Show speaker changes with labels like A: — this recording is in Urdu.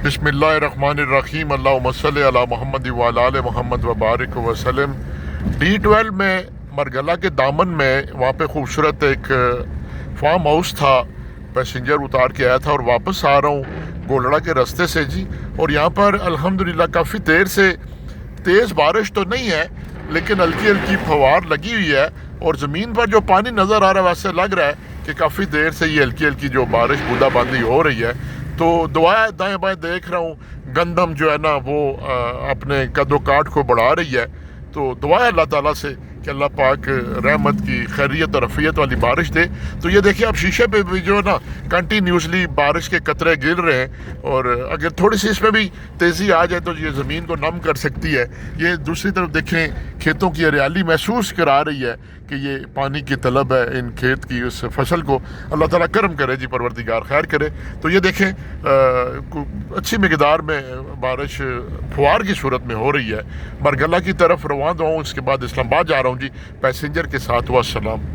A: بسم اللہ الرحمن الرحیم، اللہم صلی علی محمد وعلی آل محمد وبارک وسلم۔ D12 میں مرگلہ کے دامن میں وہاں پہ خوبصورت ایک فارم ہاؤس تھا، پیسنجر اتار کے آیا تھا اور واپس آ رہا ہوں گولڑا کے راستے سے جی، اور یہاں پر الحمدللہ کافی دیر سے تیز بارش تو نہیں ہے لیکن ہلکی ہلکی فوار لگی ہوئی ہے، اور زمین پر جو پانی نظر آ رہا ہے ویسے لگ رہا ہے کہ کافی دیر سے یہ ہلکی ہلکی جو بارش بوندہ باندی ہو رہی ہے۔ تو دعائیں دائیں بائیں دیکھ رہا ہوں، گندم جو ہے نا وہ اپنے قد و کاٹ کو بڑھا رہی ہے، تو دعائیں اللہ تعالیٰ سے کہ اللہ پاک رحمت کی خیریت اور عافیت والی بارش دے۔ تو یہ دیکھیں اب شیشے پہ بھی جو ہے نا کنٹینیوسلی بارش کے قطرے گر رہے ہیں، اور اگر تھوڑی سی اس میں بھی تیزی آ جائے تو یہ زمین کو نم کر سکتی ہے۔ یہ دوسری طرف دیکھیں کھیتوں کی ہریالی محسوس کرا رہی ہے کہ یہ پانی کی طلب ہے ان کھیت کی، اس فصل کو اللہ تعالیٰ کرم کرے جی، پروردگار خیر کرے۔ تو یہ دیکھیں اچھی مقدار میں بارش فوار کی صورت میں ہو رہی ہے۔ مرگلہ کی طرف رواں ہوں، اس کے بعد اسلام آباد جا رہا ہوں جی پیسنجر کے ساتھ۔ والسلام۔